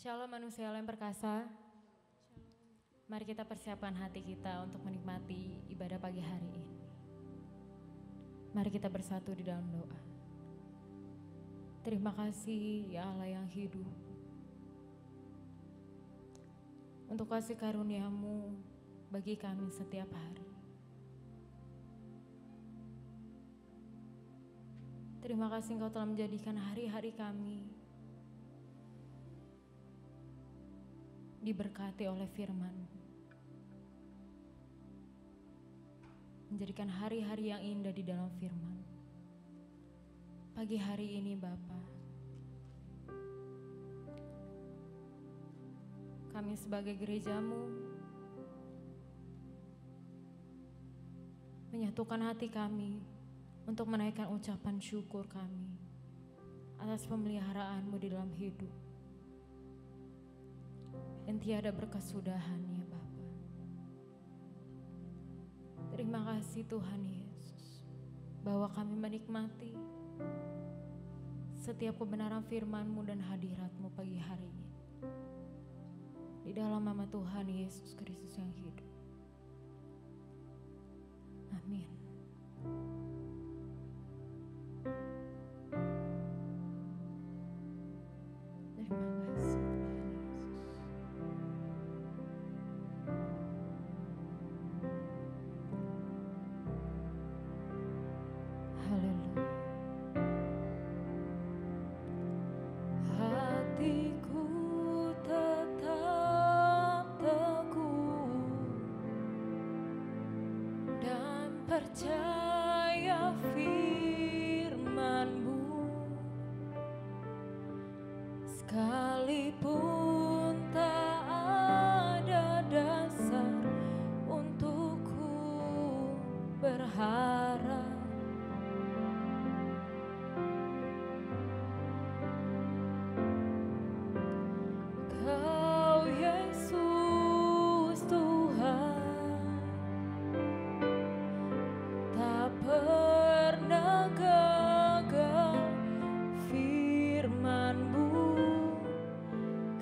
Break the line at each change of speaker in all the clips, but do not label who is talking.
Shalom manusia yang perkasa. Mari kita persiapkan hati kita untuk menikmati ibadah pagi hari ini. Mari kita bersatu di dalam doa. Terima kasih ya Allah yang hidup, untuk kasih karunia-Mu bagi kami setiap hari. Terima kasih Engkau telah menjadikan hari-hari kami diberkati oleh firman, menjadikan hari-hari yang indah di dalam firman. Pagi hari ini Bapa, kami sebagai gereja-Mu menyatukan hati kami untuk menaikkan ucapan syukur kami atas pemeliharaan-Mu di dalam hidup yang tiada berkesudahan ya Bapa. Terima kasih Tuhan Yesus, bahwa kami menikmati setiap kebenaran firman-Mu dan hadirat-Mu pagi hari ini. Di dalam nama Tuhan Yesus Kristus yang hidup. Amin. Terima kasih. Percaya firman-Mu, sekalipun tak ada dasar untukku berharap. Kau Yesus Tuhan pernah gagal, firman-Mu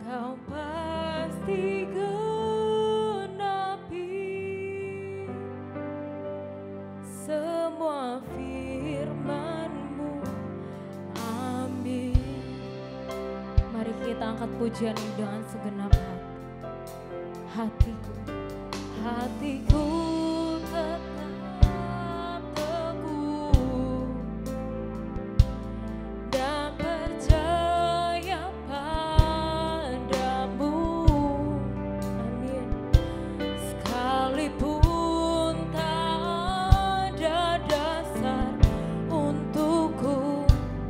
Kau pasti genapi. Semua firman-Mu, amin. Mari kita angkat pujian ini dengan segenap hati. Hatiku tetap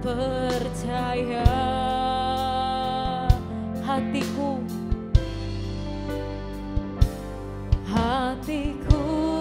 percaya. Hatiku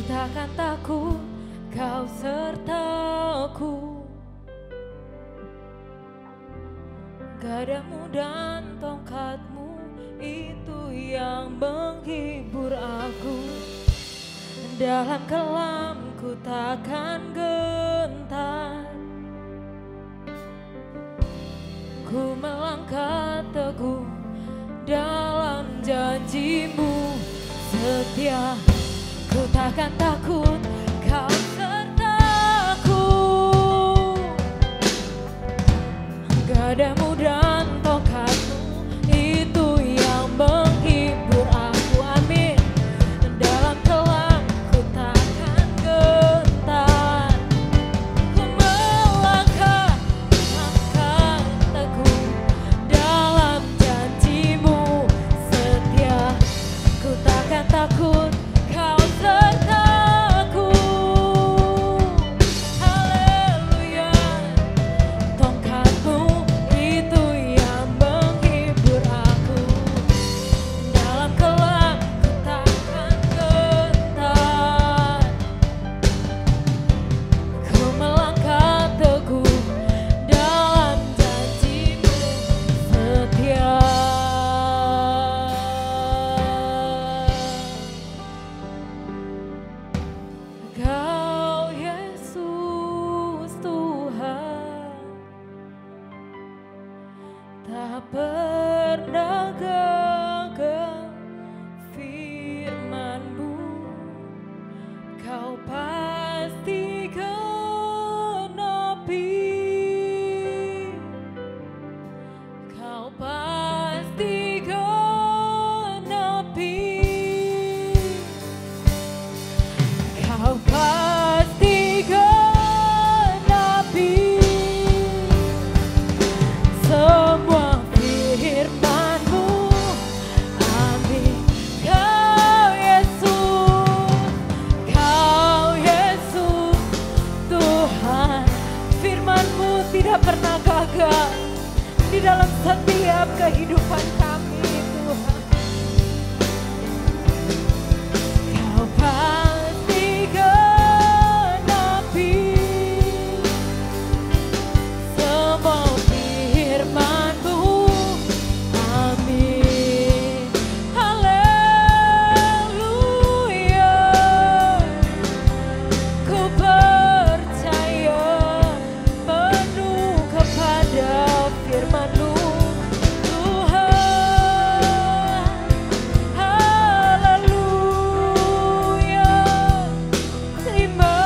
takkan takut, Kau sertaku. Gadamu dan tongkatmu itu yang menghibur aku. Dalam kelamku takkan gentar, ku melangkah teguh dalam janjimu setia. Ku takkan takut, Kau sertaku. Gadamu dan tongkatmu itu yang menghibur aku. Amin. Dalam kelam ku takkan gentar, ku melangkah teguh dalam janjimu setia. Ku takkan takut, Kau sertaku. Haleluya. Tongkatmu itu yang menghibur aku. Dalam kelam ku takkan gentar, ku melangkah teguh dalam janjimu setia. Kau Yesus Tuhan, tak pernah gagal firman-Mu. Kau pasti genapi, Kau pasti genapi, Kau pasti genapi semua firman-Mu. Amin. Kau Yesus Tuhan. Firman-Mu tidak pernah gagal di dalam setiap kehidupan kami, Tuhan. Kau pasti genapi semua firman-Mu. Amin. Haleluya. Ku percaya penuh kepada firman-Mu, Tuhan. Haleluya. Terima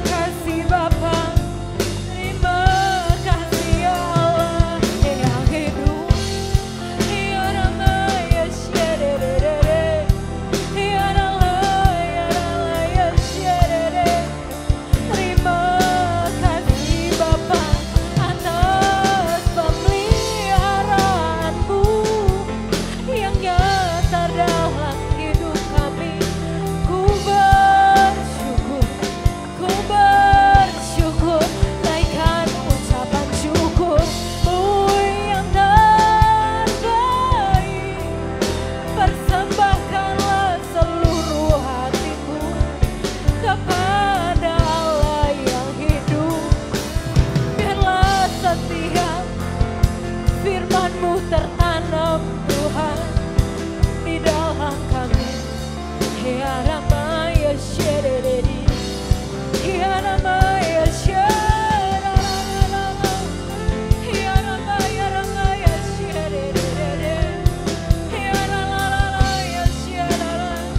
kasih Bapa, terima kasih ya Allah yang hidup. Ya Rama ya syerere, ya Allah ya syerere. Terima kasih Bapa atas pemeliharaanmu yang nyata dalam hidup kami. Ku bersyukur, naikkan ucapan syukur-Mu yang terbaik. Persembahkanlah seluruh hatiku kepada Allah yang hidup. Biarlah setiap firman-Mu tertanam Tuhan di dalam kami. Ya Rama ya syerere, ya Rama ya syerere, ya Rama ya syerere, ya Rama ya syerere.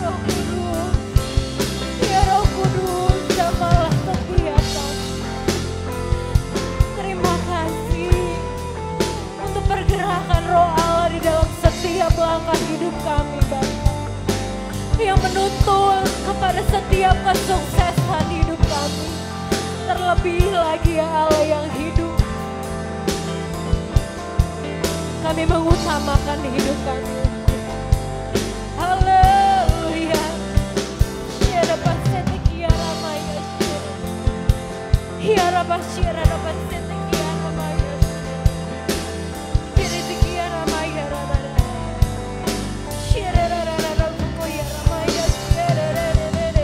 Roh Kudus, ya Roh Kudus, jamalah setiap kami. Terima kasih untuk pergerakan Roh Allah di dalam setiap langkah hidup kami, Bapa, yang menuntun kepada setiap kesuksesan hidup kami. Terlebih lagi ya Allah yang hidup, kami mengutamakan hidup kami. Haleluya. Tiada pasete kiara maya syere, hiara basyera dapat sete kiara maya syere, sete kiara maya rara syere rara rara buko yara maya syere rara rara.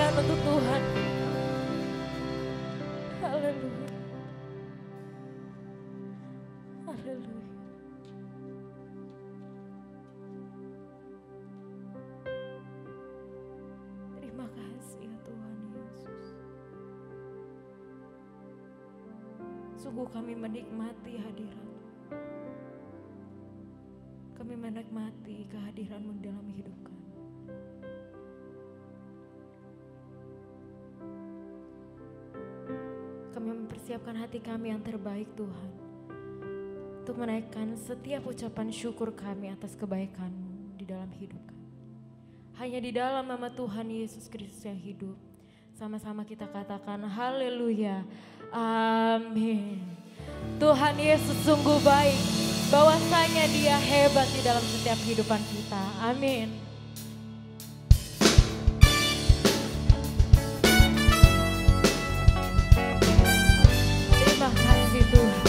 kemuliaan untuk Tuhan. Haleluya. Haleluya. Terima kasih ya Tuhan Yesus. Sungguh kami menikmati hadirat. Kami menikmati kehadiran-Mu dalam hidup kami. Kami mempersiapkan hati kami yang terbaik Tuhan, untuk menaikkan setiap ucapan syukur kami atas kebaikan-Mu di dalam hidup kami. Hanya di dalam nama Tuhan Yesus Kristus yang hidup, sama-sama kita katakan haleluya, amin. Tuhan Yesus sungguh baik, bahwasanya Dia hebat di dalam setiap kehidupan kita, amin. Terima kasih Tuhan.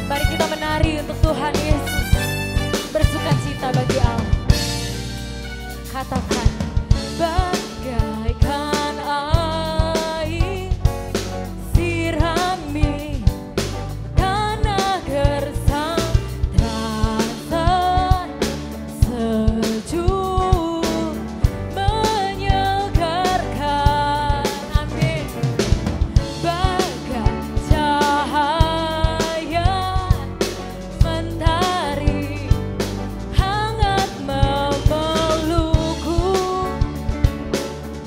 Mari kita menari untuk Tuhan Yesus, bersukacita bagi Allah. Katakan, bagaikan air sirami tanah gersang, terasa sejuk menyegarkan, amin. Bagai cahaya mentari hangat memelukku,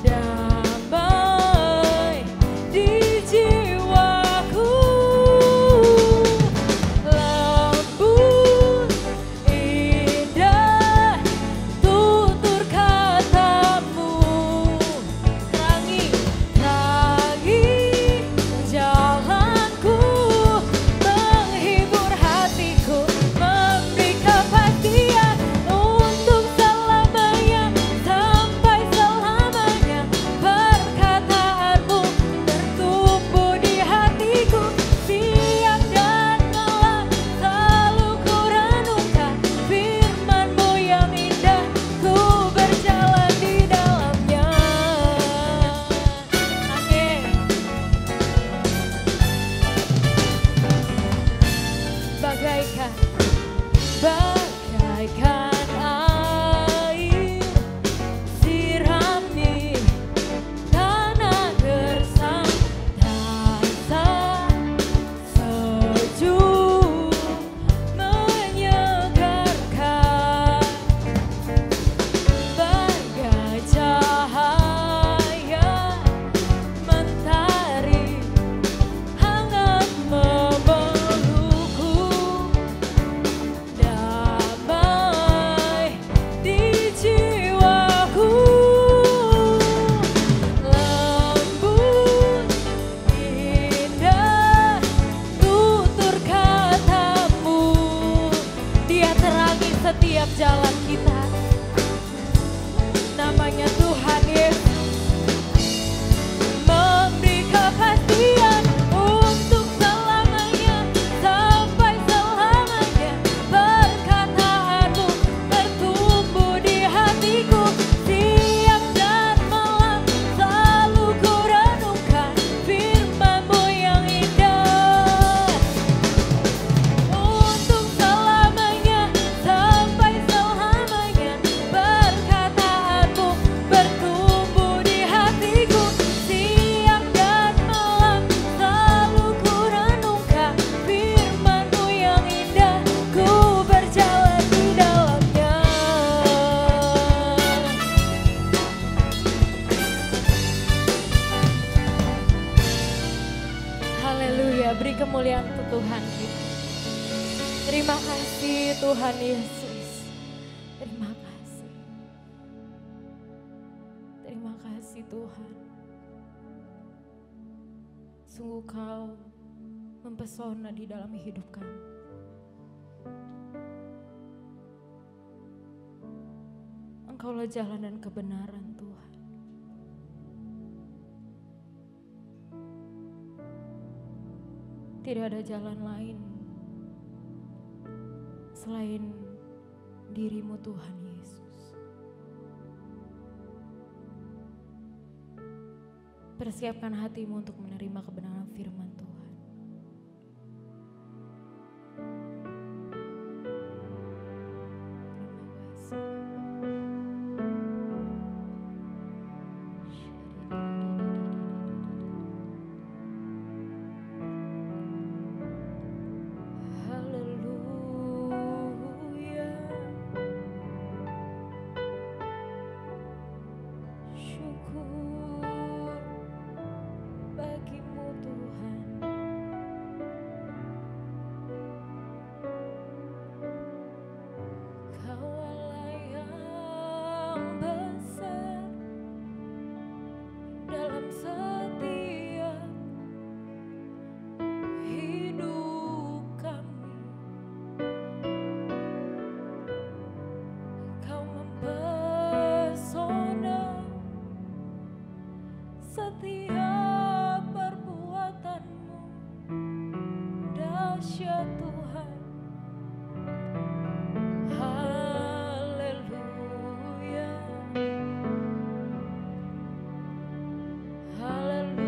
damai di jiwaku, lembut indah tutur kata-Mu, terangi jalanku, menghibur hatiku, memberi kepastian untuk selamanya, sampai selamanya. Perkataan-Mu tertumbuh di hatiku, siang dan malam selalu ku renungkan. Firman-Mu yang indah, ku berjalan di dalamnya, amin. Bagaikan air sirami tanah gersang, terasa sejuk menyegarkan, bagai cahaya mentari hangat memelukku, damai di jiwaku, lembut indah tutur kata-Mu. Dia terangi setiap jalan kita, namanya Tuhan Yesus, memberi kepastian untuk selamanya, sampai selamanya. Perkataan-Mu tertumbuh di hatiku, siang dan malam selalu ku renungkan. Firman-Mu yang indah untuk selamanya, sampai selamanya. Perkataan-Mu bertumbuh di hatiku, siang dan malam selalu ku renungkan. Firman-Mu yang indah, ku berjalan di dalamnya. Haleluya, beri kemuliaan untuk Tuhan kita. Terima kasih Tuhan Yesus. Terima kasih. Terima kasih Tuhan. Sungguh Kau mempesona di dalam hidup kami. Engkaulah jalan dan kebenaran Tuhan. Tidak ada jalan lain selain diri-Mu Tuhan Yesus. Persiapkan hatimu untuk menerima kebenaran firman Tuhan. Setiap perbuatanmu dahsyat Tuhan. Haleluya, haleluya.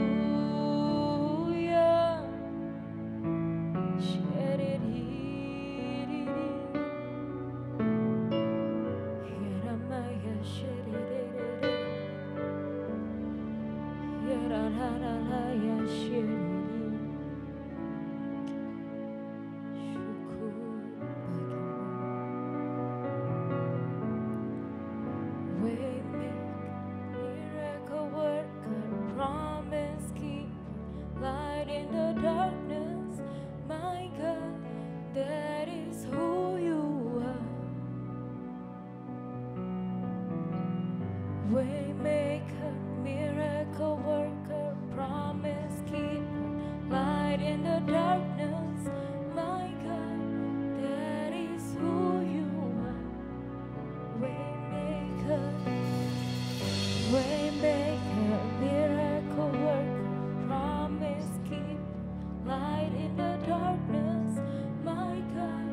Waymaker, miracle worker, promise keeper, light in the darkness, my God, that is who you are. Waymaker, waymaker, miracle worker, promise keeper, light in the darkness, my God,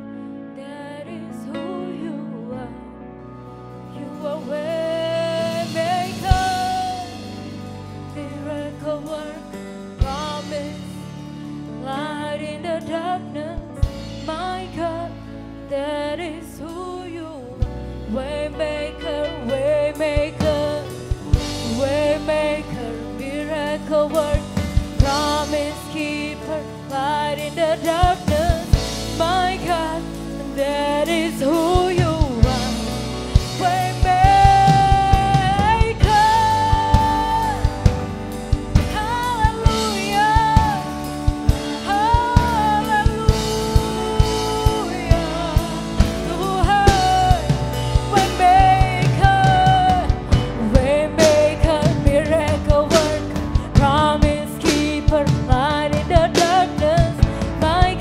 that is who you are. You are miracle work, promise, light in the darkness, my God, that is who you are. Waymaker, waymaker, waymaker, miracle work, promise keeper, light in the darkness, my God, that is who you are. My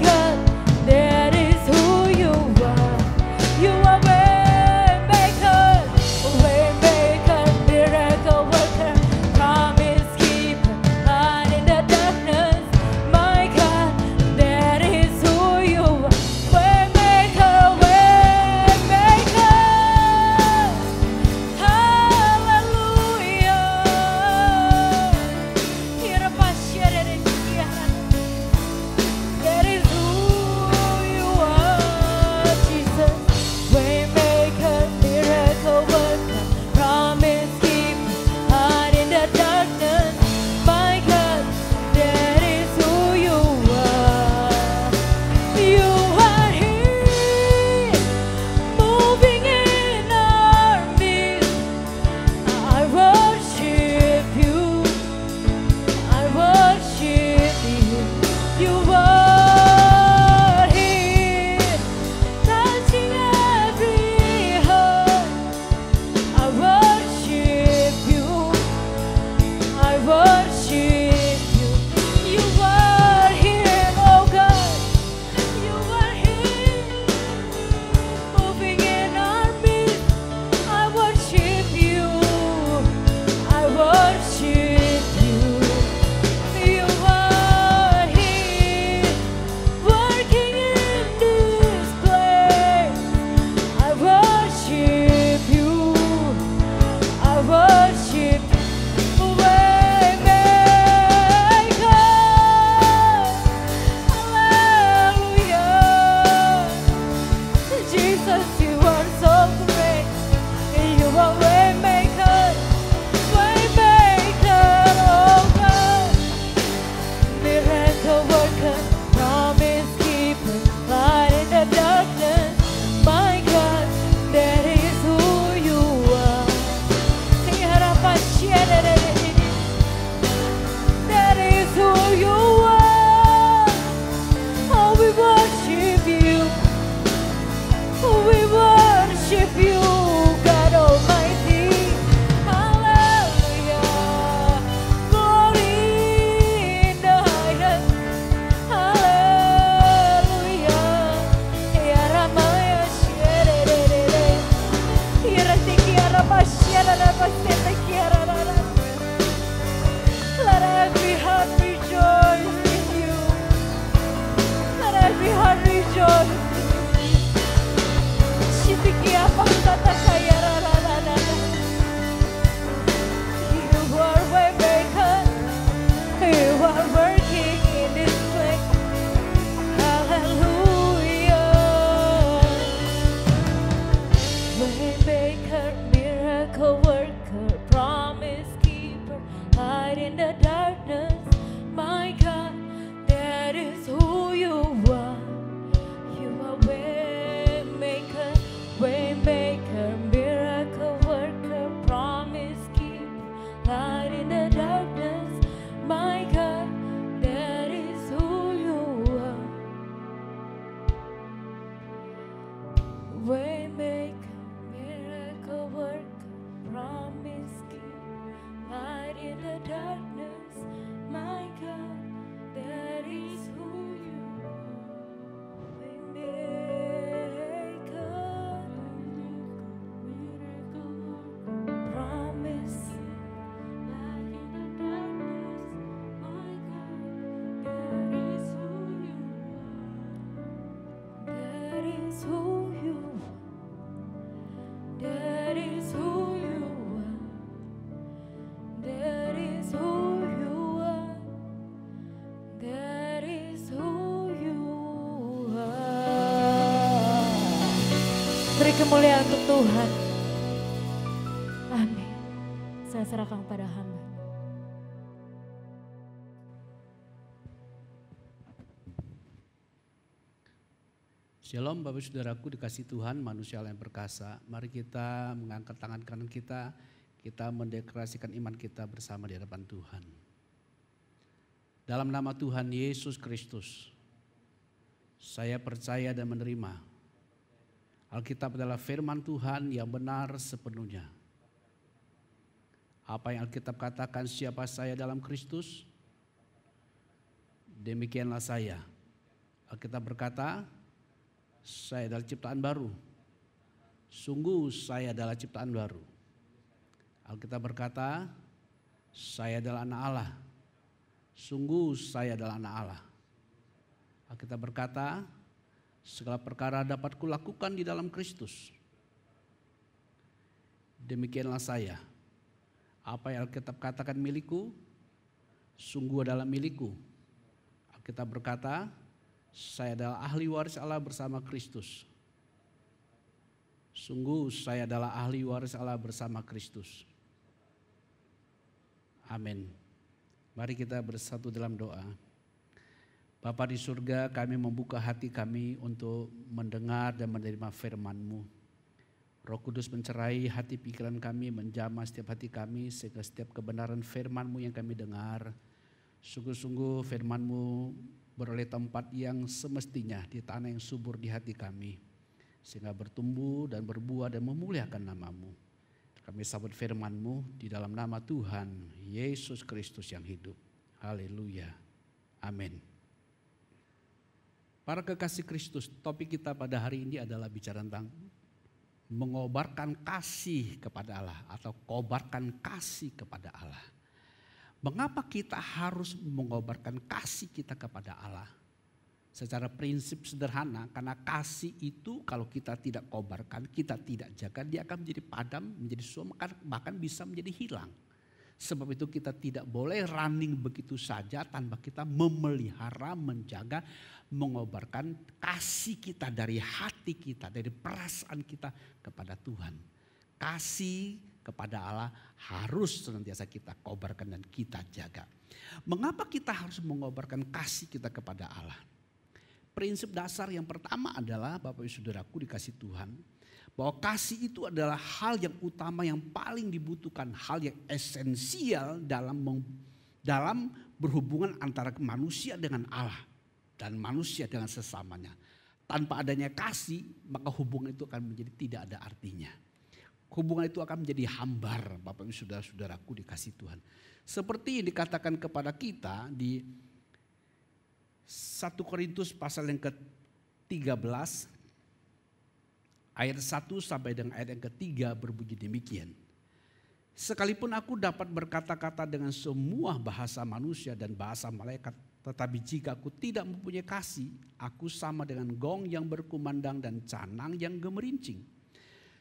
Every heart rejoice. Shifikia Pasata Kaya Rara. You are way maker. You are working in this place. Hallelujah. Waymaker, miracle worker, promise keeper, light in the darkness. My God, that is who you are. You are waymaker, waymaker, miracle worker, promise keeper, light in the darkness. My God, that is who you are. Waymaker, miracle worker, promise keeper, light in the darkness. My God, that is who you are. Waymaker, miracle worker, promise, light in the darkness. My God, that is who you are. That is who you are. That is who you are. That is who you are. That is who you are. Beri kemuliaan untuk Tuhan. Amin. Saya serahkan kepada hamba.
Shalom Bapak Saudaraku dikasih Tuhan, manusia yang perkasa. Mari kita mengangkat tangan kanan kita mendeklarasikan iman kita bersama di hadapan Tuhan. Dalam nama Tuhan Yesus Kristus, saya percaya dan menerima. Alkitab adalah firman Tuhan yang benar sepenuhnya. Apa yang Alkitab katakan, siapa saya dalam Kristus, demikianlah saya. Alkitab berkata, saya adalah ciptaan baru. Sungguh saya adalah ciptaan baru. Alkitab berkata, saya adalah anak Allah. Sungguh saya adalah anak Allah. Alkitab berkata, segala perkara dapat kulakukan di dalam Kristus. Demikianlah saya. Apa yang Alkitab katakan milikku, sungguh adalah milikku. Alkitab berkata, saya adalah ahli waris Allah bersama Kristus. Sungguh saya adalah ahli waris Allah bersama Kristus. Amin. Mari kita bersatu dalam doa. Bapa di surga, kami membuka hati kami untuk mendengar dan menerima firman-Mu. Roh Kudus mencerai hati pikiran kami, menjamah setiap hati kami, sehingga setiap kebenaran firman-Mu yang kami dengar, sungguh-sungguh firman-Mu beroleh tempat yang semestinya di tanah yang subur di hati kami, sehingga bertumbuh dan berbuah dan memuliakan nama-Mu. Kami sambut firman-Mu di dalam nama Tuhan Yesus Kristus yang hidup. Haleluya. Amin. Para kekasih Kristus, topik kita pada hari ini adalah bicara tentang mengobarkan kasih kepada Allah atau kobarkan kasih kepada Allah. Mengapa kita harus mengobarkan kasih kita kepada Allah? Secara prinsip sederhana, karena kasih itu kalau kita tidak kobarkan, kita tidak jaga, dia akan menjadi padam, menjadi suam, bahkan bisa menjadi hilang. Sebab itu kita tidak boleh running begitu saja tanpa kita memelihara, menjaga, mengobarkan kasih kita dari hati kita, dari perasaan kita kepada Tuhan. Kasih kepada Allah harus senantiasa kita kobarkan dan kita jaga. Mengapa kita harus mengobarkan kasih kita kepada Allah? Prinsip dasar yang pertama adalah Bapak Ibu Saudaraku dikasih Tuhan, bahwa kasih itu adalah hal yang utama yang paling dibutuhkan, hal yang esensial dalam berhubungan antara manusia dengan Allah dan manusia dengan sesamanya. Tanpa adanya kasih, maka hubungan itu akan menjadi tidak ada artinya. Hubungan itu akan menjadi hambar, Bapak Ibu Saudaraku dikasih Tuhan. Seperti yang dikatakan kepada kita di 1 Korintus pasal yang ke-13 ayat 1 sampai dengan ayat yang ke-3 berbunyi demikian. Sekalipun aku dapat berkata-kata dengan semua bahasa manusia dan bahasa malaikat Tetapi jika aku tidak mempunyai kasih, aku sama dengan gong yang berkumandang dan canang yang gemerincing.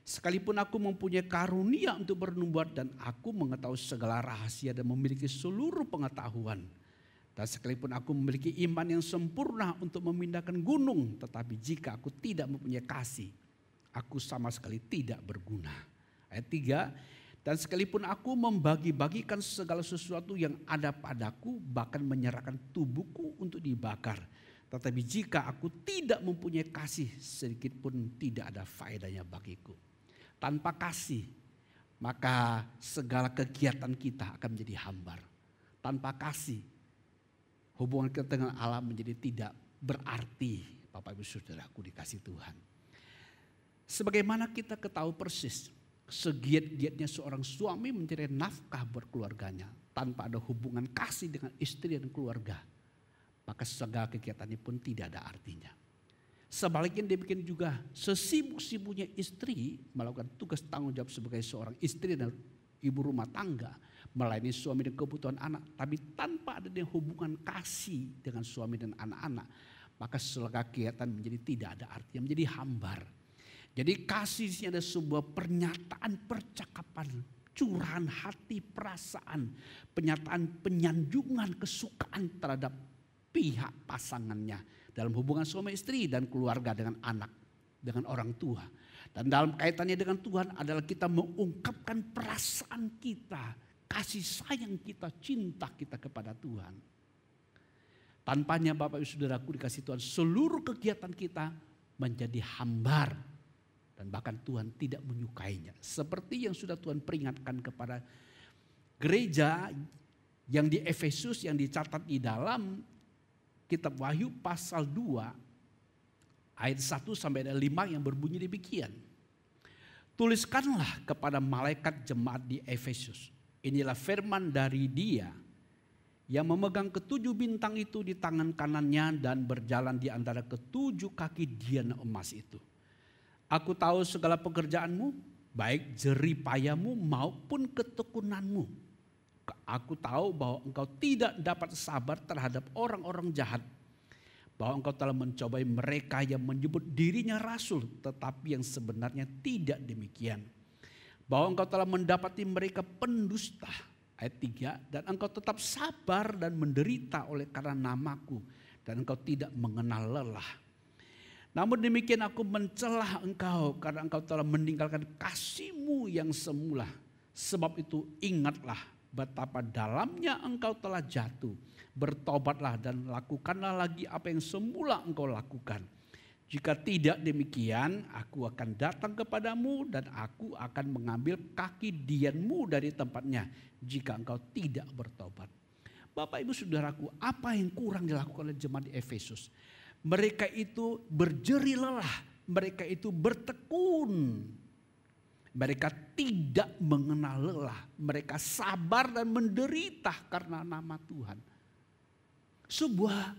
Sekalipun aku mempunyai karunia untuk bernubuat dan aku mengetahui segala rahasia dan memiliki seluruh pengetahuan. Dan sekalipun aku memiliki iman yang sempurna untuk memindahkan gunung, tetapi jika aku tidak mempunyai kasih, aku sama sekali tidak berguna. Ayat 3. Dan sekalipun aku membagi-bagikan segala sesuatu yang ada padaku, bahkan menyerahkan tubuhku untuk dibakar. Tetapi jika aku tidak mempunyai kasih, sedikit pun tidak ada faedahnya bagiku. Tanpa kasih, maka segala kegiatan kita akan menjadi hambar. Tanpa kasih, hubungan kita dengan Allah menjadi tidak berarti. Bapak Ibu Saudaraku dikasih Tuhan. Sebagaimana kita ketahui persis, segiat-giatnya seorang suami mencari nafkah buat keluarganya tanpa ada hubungan kasih dengan istri dan keluarga, maka segala kegiatannya pun tidak ada artinya. Sebaliknya demikian juga sesibuk-sibuknya istri melakukan tugas tanggung jawab sebagai seorang istri dan ibu rumah tangga, melayani suami dan kebutuhan anak, tapi tanpa adanya hubungan kasih dengan suami dan anak-anak, maka segala kegiatan menjadi tidak ada artinya, menjadi hambar. Jadi kasih ini ada sebuah pernyataan percakapan, curahan hati, perasaan, pernyataan penyanjungan, kesukaan terhadap pihak pasangannya dalam hubungan suami istri dan keluarga dengan anak, dengan orang tua. Dan dalam kaitannya dengan Tuhan adalah kita mengungkapkan perasaan kita, kasih sayang kita, cinta kita kepada Tuhan. Tanpanya Bapak Ibu Saudaraku dikasih Tuhan, seluruh kegiatan kita menjadi hambar. Dan bahkan Tuhan tidak menyukainya. Seperti yang sudah Tuhan peringatkan kepada gereja yang di Efesus yang dicatat di dalam kitab Wahyu pasal 2 ayat 1 sampai 5 yang berbunyi demikian. Tuliskanlah kepada malaikat jemaat di Efesus. Inilah firman dari Dia yang memegang ketujuh bintang itu di tangan kanannya dan berjalan di antara ketujuh kaki dian emas itu. Aku tahu segala pekerjaanmu, baik jeripayamu maupun ketekunanmu. Aku tahu bahwa engkau tidak dapat sabar terhadap orang-orang jahat. Bahwa engkau telah mencobai mereka yang menyebut dirinya rasul, tetapi yang sebenarnya tidak demikian. Bahwa engkau telah mendapati mereka pendusta. Ayat 3, dan engkau tetap sabar dan menderita oleh karena namaku. Dan engkau tidak mengenal lelah. Namun demikian aku mencelah engkau karena engkau telah meninggalkan kasihmu yang semula. Sebab itu ingatlah betapa dalamnya engkau telah jatuh. Bertobatlah dan lakukanlah lagi apa yang semula engkau lakukan. Jika tidak demikian, aku akan datang kepadamu dan aku akan mengambil kaki dianmu dari tempatnya jika engkau tidak bertobat. Bapak Ibu Saudaraku, apa yang kurang dilakukan oleh jemaat di Efesus? Mereka itu berjeri lelah, mereka itu bertekun. Mereka tidak mengenal lelah, mereka sabar dan menderita karena nama Tuhan. Sebuah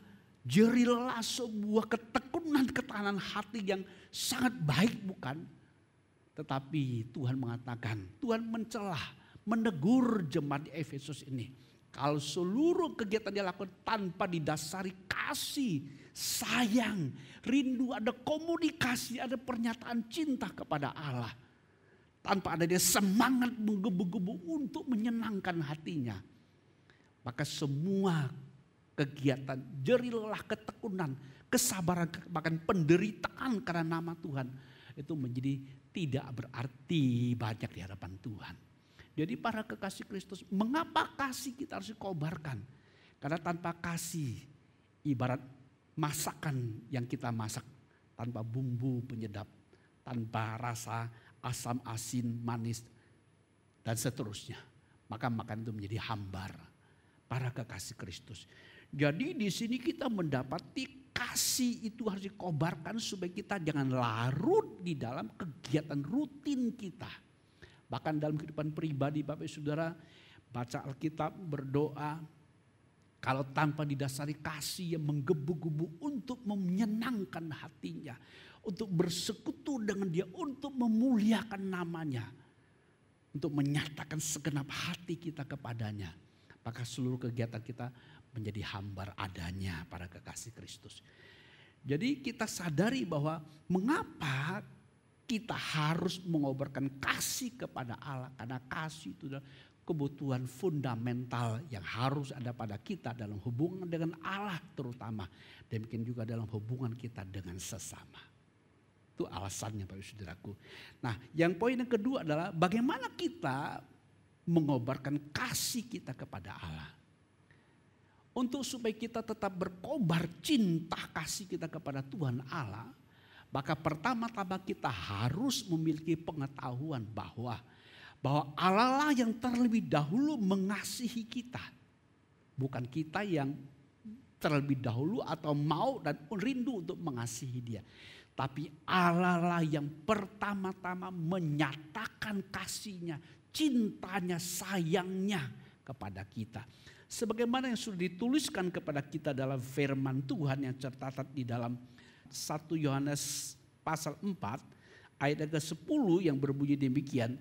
jeri lelah, sebuah ketekunan, ketahanan hati yang sangat baik bukan? Tetapi Tuhan mengatakan, Tuhan mencelah, menegur jemaat di Efesus ini. Kalau seluruh kegiatan dia lakukan tanpa didasari kasih, sayang, rindu, ada komunikasi, ada pernyataan cinta kepada Allah. Tanpa ada dia semangat menggebu-gebu untuk menyenangkan hatinya. Maka semua kegiatan, jerih lelah, ketekunan, kesabaran, bahkan penderitaan karena nama Tuhan. Itu menjadi tidak berarti banyak di hadapan Tuhan. Jadi para kekasih Kristus, mengapa kasih kita harus dikobarkan? Karena tanpa kasih, ibarat masakan yang kita masak tanpa bumbu penyedap, tanpa rasa asam, asin, manis, dan seterusnya. Maka makan itu menjadi hambar. Para kekasih Kristus. Jadi di sini kita mendapati kasih itu harus dikobarkan supaya kita jangan larut di dalam kegiatan rutin kita. Bahkan dalam kehidupan pribadi Bapak Ibu Saudara, baca Alkitab, berdoa. Kalau tanpa didasari kasih yang menggebu-gebu untuk menyenangkan hatinya. Untuk bersekutu dengan dia, untuk memuliakan namanya. Untuk menyatakan segenap hati kita kepadanya. Maka seluruh kegiatan kita menjadi hambar adanya para kekasih Kristus. Jadi kita sadari bahwa mengapa kita harus mengobarkan kasih kepada Allah. Karena kasih itu adalah kebutuhan fundamental yang harus ada pada kita dalam hubungan dengan Allah terutama. Demikian juga dalam hubungan kita dengan sesama. Itu alasannya Bapak Saudaraku. Nah, yang poin yang kedua adalah bagaimana kita mengobarkan kasih kita kepada Allah. Untuk supaya kita tetap berkobar cinta kasih kita kepada Tuhan Allah, maka pertama-tama kita harus memiliki pengetahuan bahwa Allah lah yang terlebih dahulu mengasihi kita. Bukan kita yang terlebih dahulu atau mau dan rindu untuk mengasihi Dia. Tapi Allah lah yang pertama-tama menyatakan kasih-Nya, cintanya, sayangnya kepada kita. Sebagaimana yang sudah dituliskan kepada kita dalam firman Tuhan yang tercatat di dalam 1 Yohanes pasal 4 ayat ke-10 yang berbunyi demikian.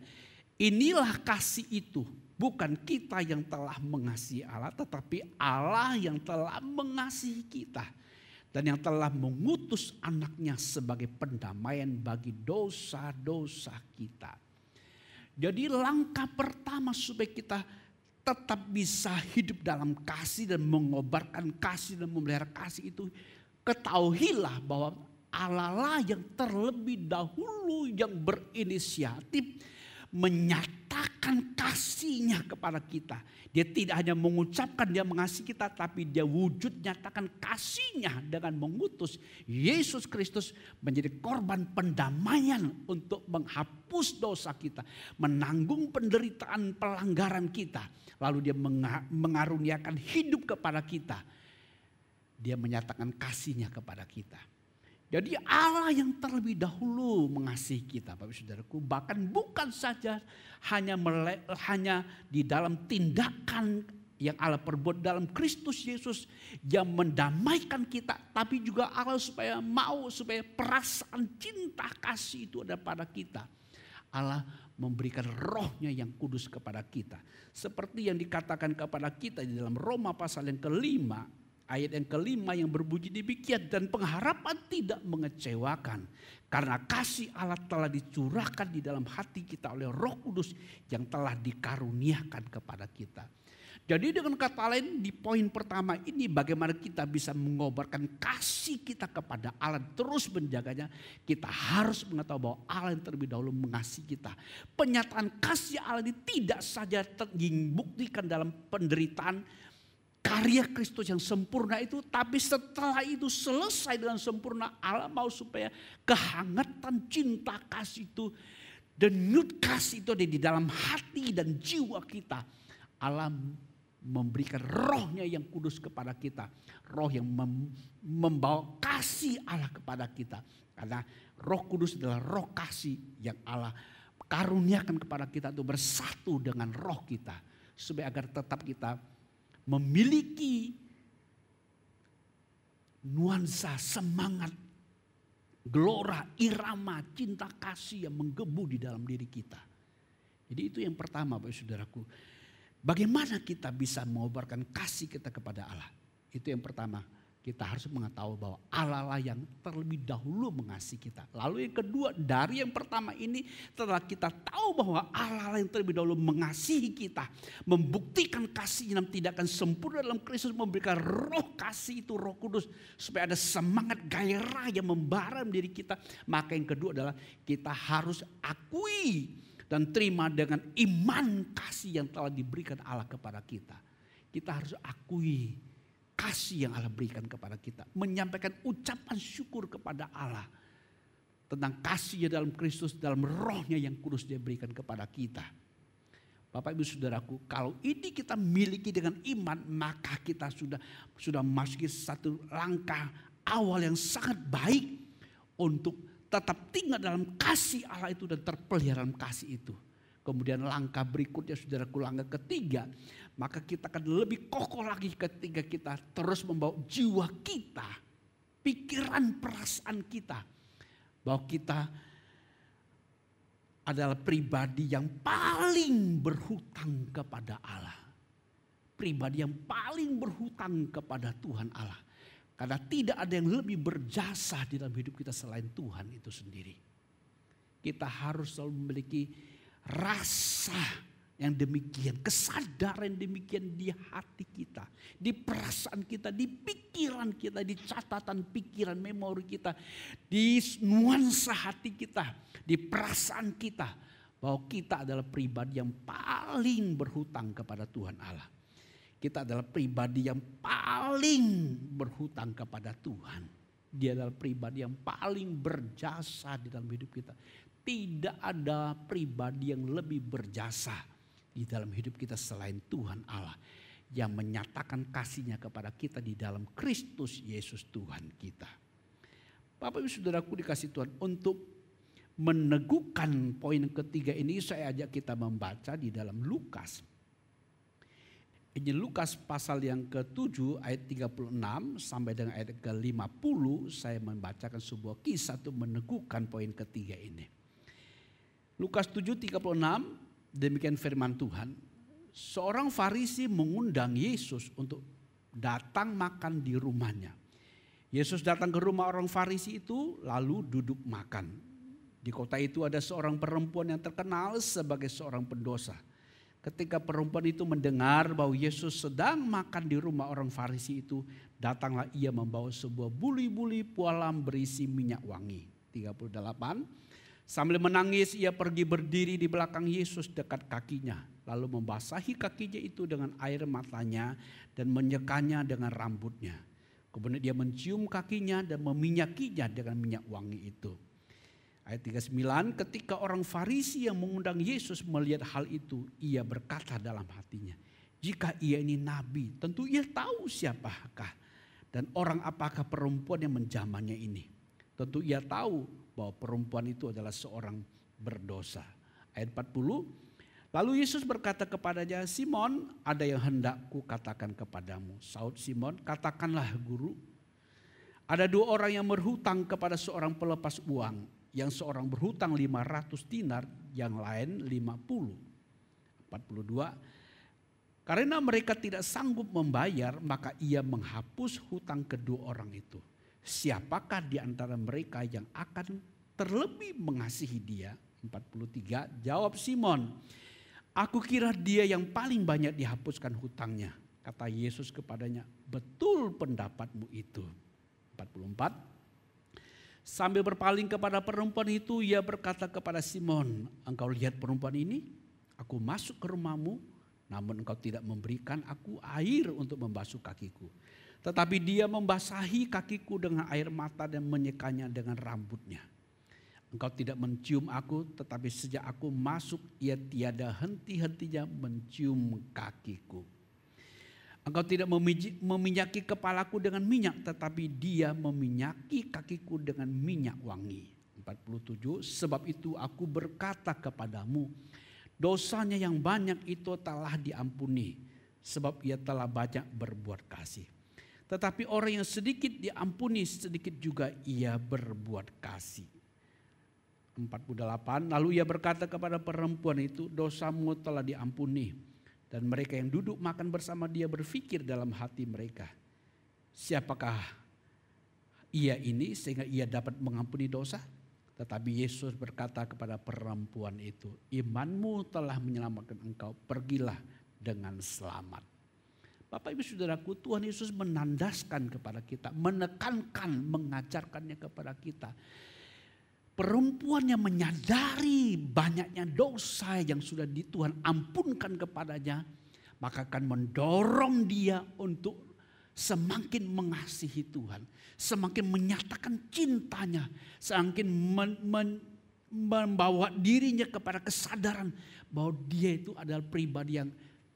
Inilah kasih itu, bukan kita yang telah mengasihi Allah, tetapi Allah yang telah mengasihi kita. Dan yang telah mengutus anaknya sebagai pendamaian bagi dosa-dosa kita. Jadi langkah pertama supaya kita tetap bisa hidup dalam kasih dan mengobarkan kasih dan memelihara kasih itu. Ketahuilah bahwa Allah lah yang terlebih dahulu yang berinisiatif menyatakan kasih-Nya kepada kita. Dia tidak hanya mengucapkan dia mengasihi kita, tapi dia wujud nyatakan kasih-Nya dengan mengutus Yesus Kristus menjadi korban pendamaian untuk menghapus dosa kita, menanggung penderitaan pelanggaran kita. Lalu dia mengaruniakan hidup kepada kita. Dia menyatakan kasih-Nya kepada kita. Jadi Allah yang terlebih dahulu mengasihi kita Bapak Saudaraku. Bahkan bukan saja hanya di dalam tindakan yang Allah perbuat dalam Kristus Yesus yang mendamaikan kita. Tapi juga Allah supaya perasaan cinta kasih itu ada pada kita. Allah memberikan rohnya yang kudus kepada kita. Seperti yang dikatakan kepada kita di dalam Roma pasal yang ke-5. Ayat yang ke-5 yang berbunyi demikian, dan pengharapan tidak mengecewakan karena kasih Allah telah dicurahkan di dalam hati kita oleh Roh Kudus yang telah dikaruniakan kepada kita. Jadi dengan kata lain di poin pertama ini bagaimana kita bisa mengobarkan kasih kita kepada Allah, terus menjaganya. Kita harus mengetahui bahwa Allah yang terlebih dahulu mengasihi kita. Penyataan kasih Allah ini tidak saja dibuktikan dalam penderitaan karya Kristus yang sempurna itu, tapi setelah itu selesai dengan sempurna, Allah mau supaya kehangatan cinta kasih itu, denyut kasih itu ada di dalam hati dan jiwa kita. Allah memberikan rohnya yang kudus kepada kita. Roh yang membawa kasih Allah kepada kita. Karena Roh Kudus adalah roh kasih yang Allah karuniakan kepada kita untuk bersatu dengan roh kita. Supaya agar tetap kita memiliki nuansa, semangat, gelora, irama, cinta kasih yang menggebu di dalam diri kita. Jadi itu yang pertama Bapak Saudaraku. Bagaimana kita bisa mengobarkan kasih kita kepada Allah? Itu yang pertama. Kita harus mengetahui bahwa Allah lah yang terlebih dahulu mengasihi kita. Lalu yang kedua, dari yang pertama ini setelah kita tahu bahwa Allah lah yang terlebih dahulu mengasihi kita, membuktikan kasih yang tidak akan sempurna dalam Kristus, memberikan roh kasih itu, Roh Kudus, supaya ada semangat gairah yang membara diri kita. Maka yang kedua adalah kita harus akui dan terima dengan iman kasih yang telah diberikan Allah kepada kita. Kita harus akui kasih yang Allah berikan kepada kita. Menyampaikan ucapan syukur kepada Allah. Tentang kasihnya dalam Kristus, dalam rohnya yang kudus dia berikan kepada kita. Bapak Ibu Saudaraku, kalau ini kita miliki dengan iman, maka kita sudah memasuki satu langkah awal yang sangat baik untuk tetap tinggal dalam kasih Allah itu dan terpelihara dalam kasih itu. Kemudian langkah berikutnya saudaraku, langkah ketiga, maka kita akan lebih kokoh lagi ketika kita terus membawa jiwa kita, pikiran, perasaan kita, bahwa kita adalah pribadi yang paling berhutang kepada Allah. pribadi yang paling berhutang kepada Tuhan Allah. Karena tidak ada yang lebih berjasa di dalam hidup kita selain Tuhan itu sendiri. Kita harus selalu memiliki rasa yang demikian, kesadaran demikian di hati kita, di perasaan kita, di pikiran kita, di catatan pikiran, memori kita, di nuansa hati kita, di perasaan kita, bahwa kita adalah pribadi yang paling berhutang kepada Tuhan Allah. Kita adalah pribadi yang paling berhutang kepada Tuhan. Dia adalah pribadi yang paling berjasa di dalam hidup kita. Tidak ada pribadi yang lebih berjasa di dalam hidup kita selain Tuhan Allah yang menyatakan kasih-Nya kepada kita di dalam Kristus Yesus Tuhan kita. Bapak Ibu Saudaraku dikasih Tuhan, untuk meneguhkan poin ketiga ini saya ajak kita membaca di dalam Lukas. Injil Lukas pasal yang ke-7 ayat 36 sampai dengan ayat ke-50 saya membacakan sebuah kisah untuk meneguhkan poin ketiga ini. Lukas 7:36 demikian firman Tuhan. Seorang Farisi mengundang Yesus untuk datang makan di rumahnya. Yesus datang ke rumah orang Farisi itu lalu duduk makan. Di kota itu ada seorang perempuan yang terkenal sebagai seorang pendosa. Ketika perempuan itu mendengar bahwa Yesus sedang makan di rumah orang Farisi itu, datanglah ia membawa sebuah buli-buli pualam berisi minyak wangi. 38. Sambil menangis ia pergi berdiri di belakang Yesus dekat kakinya. Lalu membasahi kakinya itu dengan air matanya dan menyekanya dengan rambutnya. Kemudian dia mencium kakinya dan meminyakinya dengan minyak wangi itu. Ayat 39, ketika orang Farisi yang mengundang Yesus melihat hal itu, ia berkata dalam hatinya, jika ia ini nabi, tentu ia tahu siapakah dan orang apakah perempuan yang menjamahnya ini. Tentu ia tahu bahwa perempuan itu adalah seorang berdosa. Ayat 40, lalu Yesus berkata kepadanya, Simon, ada yang hendak kukatakan kepadamu. Saud Simon, katakanlah guru. Ada dua orang yang berhutang kepada seorang pelepas uang. Yang seorang berhutang 500 dinar, yang lain 50. 42, karena mereka tidak sanggup membayar, maka ia menghapus hutang kedua orang itu. Siapakah di antara mereka yang akan terlebih mengasihi dia? 43, jawab Simon, aku kira dia yang paling banyak dihapuskan hutangnya. Kata Yesus kepadanya, betul pendapatmu itu. 44, sambil berpaling kepada perempuan itu, ia berkata kepada Simon, engkau lihat perempuan ini? Aku masuk ke rumahmu, namun engkau tidak memberikan aku air untuk membasuh kakiku. Tetapi dia membasahi kakiku dengan air mata dan menyekanya dengan rambutnya. Engkau tidak mencium aku, tetapi sejak aku masuk ia tiada henti-hentinya mencium kakiku. Engkau tidak meminyaki kepalaku dengan minyak, tetapi dia meminyaki kakiku dengan minyak wangi. 47, sebab itu aku berkata kepadamu, dosanya yang banyak itu telah diampuni, sebab ia telah banyak berbuat kasih. Tetapi orang yang sedikit diampuni, sedikit juga ia berbuat kasih. 48, lalu ia berkata kepada perempuan itu, dosamu telah diampuni. Dan mereka yang duduk makan bersama dia berpikir dalam hati mereka, siapakah ia ini sehingga ia dapat mengampuni dosa? Tetapi Yesus berkata kepada perempuan itu, imanmu telah menyelamatkan engkau, pergilah dengan selamat. Bapak Ibu Saudaraku, Tuhan Yesus menandaskan kepada kita, menekankan, mengajarkannya kepada kita. Perempuan yang menyadari banyaknya dosa yang sudah Tuhan ampunkan kepadanya, maka akan mendorong dia untuk semakin mengasihi Tuhan, semakin menyatakan cintanya, semakin membawa dirinya kepada kesadaran bahwa dia itu adalah pribadi yang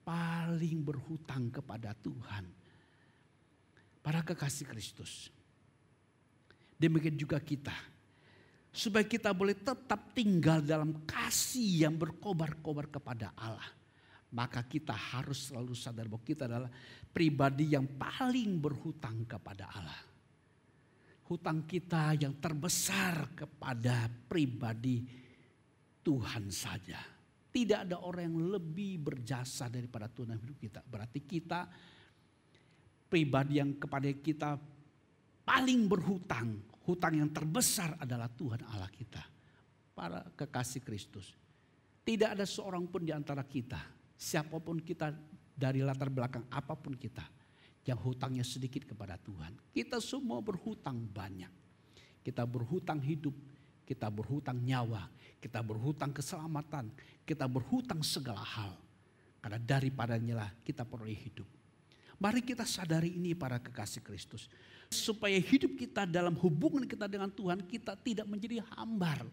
paling berhutang kepada Tuhan. Para kekasih Kristus, demikian juga kita. Supaya kita boleh tetap tinggal dalam kasih yang berkobar-kobar kepada Allah. Maka kita harus selalu sadar bahwa kita adalah pribadi yang paling berhutang kepada Allah. Hutang kita yang terbesar kepada pribadi Tuhan saja. Tidak ada orang yang lebih berjasa daripada Tuhan dalam hidup kita. Berarti kita pribadi yang kepada kita paling berhutang. Hutang yang terbesar adalah Tuhan Allah kita. Para kekasih Kristus. Tidak ada seorang pun di antara kita, siapapun kita dari latar belakang apapun kita, yang hutangnya sedikit kepada Tuhan. Kita semua berhutang banyak. Kita berhutang hidup, kita berhutang nyawa, kita berhutang keselamatan, kita berhutang segala hal. Karena daripadanya lah kita peroleh hidup. Mari kita sadari ini para kekasih Kristus. Supaya hidup kita dalam hubungan kita dengan Tuhan, kita tidak menjadi hambar.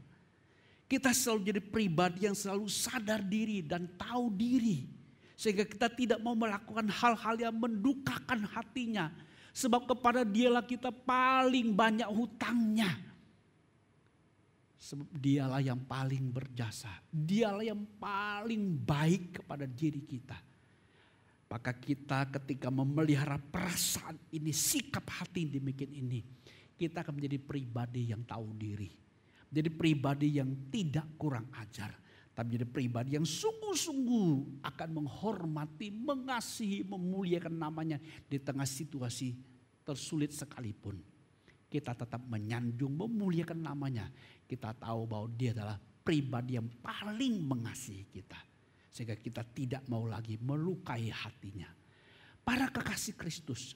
Kita selalu jadi pribadi yang selalu sadar diri dan tahu diri. Sehingga kita tidak mau melakukan hal-hal yang mendukakan hatinya. Sebab kepada dialah kita paling banyak hutangnya. Sebab dialah yang paling berjasa. Dialah yang paling baik kepada diri kita. Maka kita ketika memelihara perasaan ini, sikap hati demikian ini, kita akan menjadi pribadi yang tahu diri. Jadi pribadi yang tidak kurang ajar. Tapi jadi pribadi yang sungguh-sungguh akan menghormati, mengasihi, memuliakan namanya di tengah situasi tersulit sekalipun. Kita tetap menyanjung, memuliakan namanya. Kita tahu bahwa dia adalah pribadi yang paling mengasihi kita. Sehingga kita tidak mau lagi melukai hatinya. Para kekasih Kristus,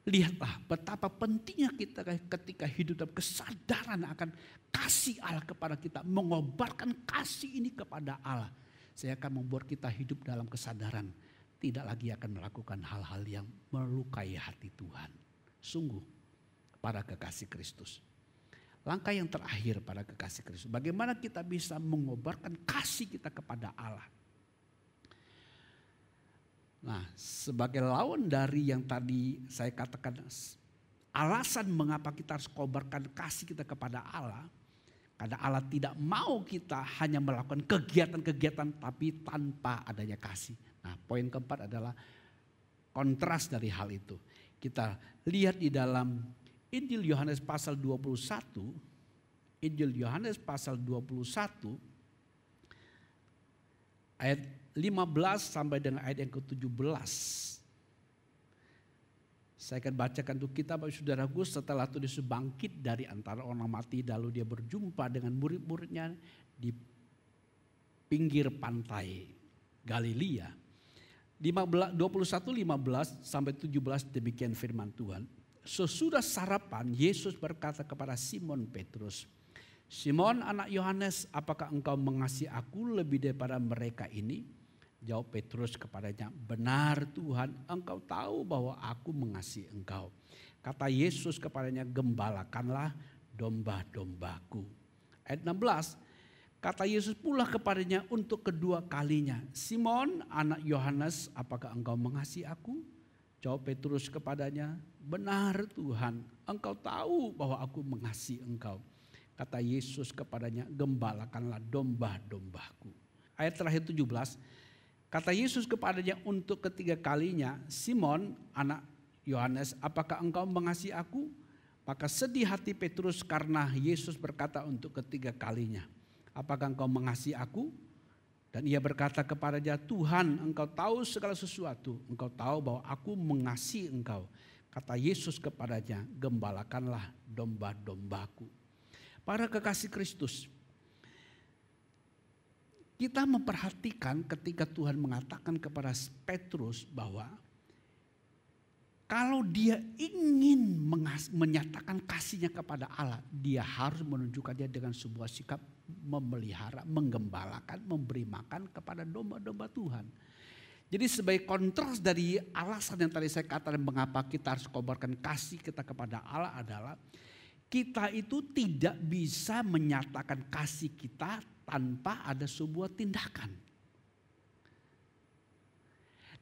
lihatlah betapa pentingnya kita ketika hidup dalam kesadaran akan kasih Allah kepada kita. Mengobarkan kasih ini kepada Allah. Saya akan membuat kita hidup dalam kesadaran. Tidak lagi akan melakukan hal-hal yang melukai hati Tuhan. Sungguh para kekasih Kristus. Langkah yang terakhir para kekasih Kristus. Bagaimana kita bisa mengobarkan kasih kita kepada Allah. Nah, sebagai lawan dari yang tadi saya katakan alasan mengapa kita harus kobarkan kasih kita kepada Allah. Karena Allah tidak mau kita hanya melakukan kegiatan-kegiatan tapi tanpa adanya kasih. Nah, poin keempat adalah kontras dari hal itu. Kita lihat di dalam Injil Yohanes pasal 21. Injil Yohanes pasal 21 ayat 15 sampai dengan ayat yang ke-17. Saya akan bacakan untuk kita Bapak Saudaraku. Setelah itu Yesus bangkit dari antara orang mati, lalu dia berjumpa dengan murid-muridnya di pinggir pantai Galilea. 21:15 sampai 17 demikian firman Tuhan. Sesudah sarapan Yesus berkata kepada Simon Petrus, "Simon anak Yohanes, apakah engkau mengasihi aku lebih daripada mereka ini?" Jawab Petrus kepadanya, "Benar Tuhan, engkau tahu bahwa aku mengasihi engkau." Kata Yesus kepadanya, "Gembalakanlah domba-dombaku." Ayat 16, kata Yesus pula kepadanya untuk kedua kalinya, "Simon anak Yohanes, apakah engkau mengasihi aku?" Jawab Petrus kepadanya, "Benar Tuhan, engkau tahu bahwa aku mengasihi engkau." Kata Yesus kepadanya, "Gembalakanlah domba-dombaku." Ayat terakhir 17, kata Yesus kepadanya untuk ketiga kalinya, "Simon anak Yohanes, apakah engkau mengasihi aku?" Maka sedih hati Petrus karena Yesus berkata untuk ketiga kalinya, "Apakah engkau mengasihi aku?" Dan ia berkata kepadanya, "Tuhan, engkau tahu segala sesuatu. Engkau tahu bahwa aku mengasihi engkau." Kata Yesus kepadanya, "Gembalakanlah domba-dombaku." Para kekasih Kristus, kita memperhatikan ketika Tuhan mengatakan kepada Petrus bahwa kalau dia ingin menyatakan kasihnya kepada Allah, dia harus menunjukkannya dengan sebuah sikap memelihara, menggembalakan, memberi makan kepada domba-domba Tuhan. Jadi sebagai kontras dari alasan yang tadi saya katakan mengapa kita harus kobarkan kasih kita kepada Allah adalah kita itu tidak bisa menyatakan kasih kita tanpa ada sebuah tindakan.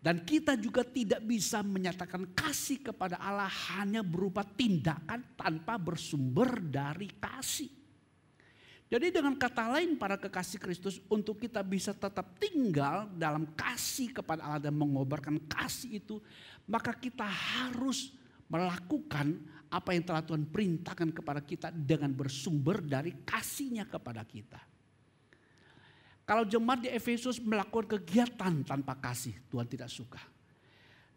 Dan kita juga tidak bisa menyatakan kasih kepada Allah hanya berupa tindakan tanpa bersumber dari kasih. Jadi dengan kata lain para kekasih Kristus, untuk kita bisa tetap tinggal dalam kasih kepada Allah dan mengobarkan kasih itu, maka kita harus melakukan apa yang telah Tuhan perintahkan kepada kita dengan bersumber dari kasih-Nya kepada kita. Kalau jemaat di Efesus melakukan kegiatan tanpa kasih, Tuhan tidak suka.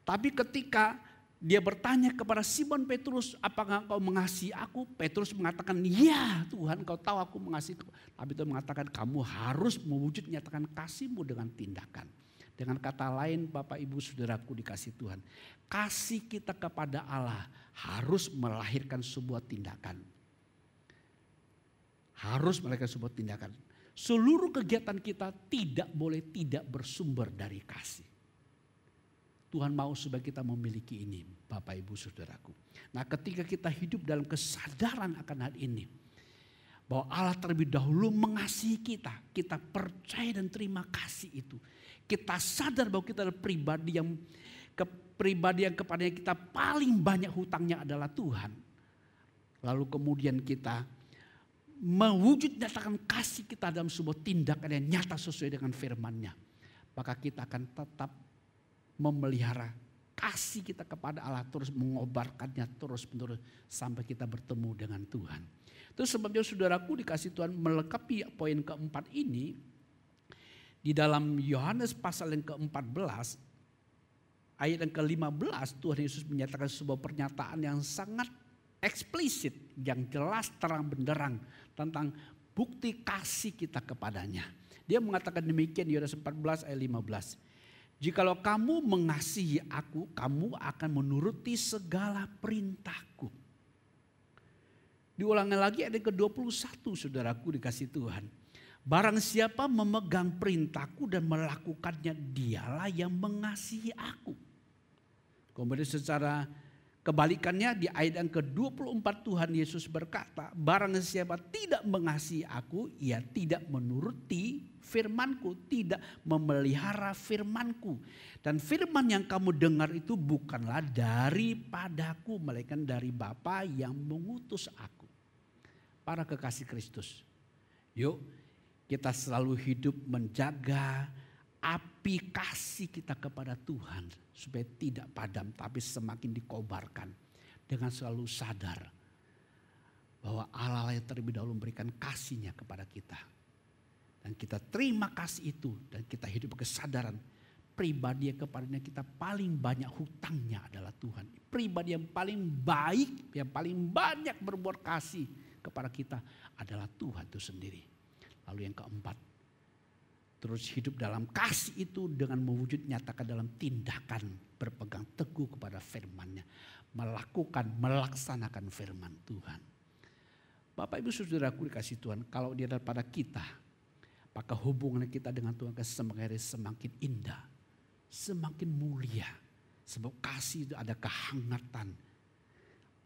Tapi ketika dia bertanya kepada Simon Petrus, apakah engkau mengasihi aku? Petrus mengatakan, ya Tuhan, kau tahu aku mengasihi. Tapi Tuhan mengatakan, kamu harus mewujud nyatakan kasihmu dengan tindakan. Dengan kata lain, Bapak Ibu Saudaraku dikasih Tuhan, kasih kita kepada Allah harus melahirkan sebuah tindakan. Harus melahirkan sebuah tindakan. Seluruh kegiatan kita tidak boleh tidak bersumber dari kasih. Tuhan mau supaya kita memiliki ini, Bapak Ibu Saudaraku. Nah, ketika kita hidup dalam kesadaran akan hal ini, bahwa Allah terlebih dahulu mengasihi kita, kita percaya dan terima kasih itu. Kita sadar bahwa kita adalah pribadi yang kepadanya kita paling banyak hutangnya adalah Tuhan. Lalu kemudian kita mewujud nyatakan kasih kita dalam sebuah tindakan yang nyata sesuai dengan firman-Nya. Maka kita akan tetap memelihara kasih kita kepada Allah, terus mengobarkannya terus menerus sampai kita bertemu dengan Tuhan. Itu sebabnya saudaraku dikasih Tuhan melengkapi poin keempat ini di dalam Yohanes pasal yang ke-14 ayat yang ke-15 Tuhan Yesus menyatakan sebuah pernyataan yang sangat eksplisit, yang jelas terang benderang tentang bukti kasih kita kepadanya. Dia mengatakan demikian di Yohanes 14 ayat 15. Jikalau kamu mengasihi aku, kamu akan menuruti segala perintahku. Diulangi lagi ayat ke-21 saudaraku dikasih Tuhan. Barang siapa memegang perintahku dan melakukannya, dialah yang mengasihi aku. Kemudian secara kebalikannya di ayat yang ke-24 Tuhan Yesus berkata, barang siapa tidak mengasihi aku, ia tidak menuruti firmanku, tidak memelihara firmanku. Dan firman yang kamu dengar itu bukanlah daripadaku, melainkan dari Bapa yang mengutus aku. Para kekasih Kristus, yuk kita selalu hidup menjaga api kasih kita kepada Tuhan supaya tidak padam tapi semakin dikobarkan dengan selalu sadar bahwa Allah yang terlebih dahulu memberikan kasih-Nya kepada kita. Dan kita terima kasih itu dan kita hidup kesadaran pribadi yang kepadanya kita paling banyak hutangnya adalah Tuhan. Pribadi yang paling baik, yang paling banyak berbuat kasih kepada kita adalah Tuhan itu sendiri. Lalu yang keempat, terus hidup dalam kasih itu dengan mewujud nyatakan dalam tindakan, berpegang teguh kepada firman-Nya, melaksanakan firman Tuhan. Bapak Ibu Saudaraku dikasih Tuhan, kalau dia daripada kita, maka hubungan kita dengan Tuhan semakin hari semakin indah, semakin mulia. Sebab kasih itu ada kehangatan,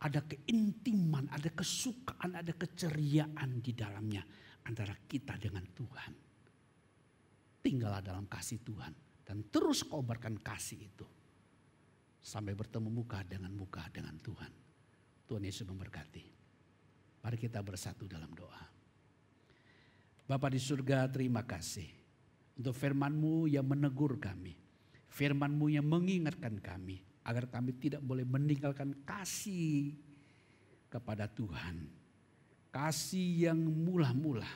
ada keintiman, ada kesukaan, ada keceriaan di dalamnya antara kita dengan Tuhan. Tinggallah dalam kasih Tuhan dan terus kobarkan kasih itu sampai bertemu muka dengan Tuhan. Tuhan Yesus memberkati. Mari kita bersatu dalam doa. Bapa di surga, terima kasih untuk firman-Mu yang menegur kami. Firman-Mu yang mengingatkan kami agar kami tidak boleh meninggalkan kasih kepada Tuhan. Kasih yang mula-mula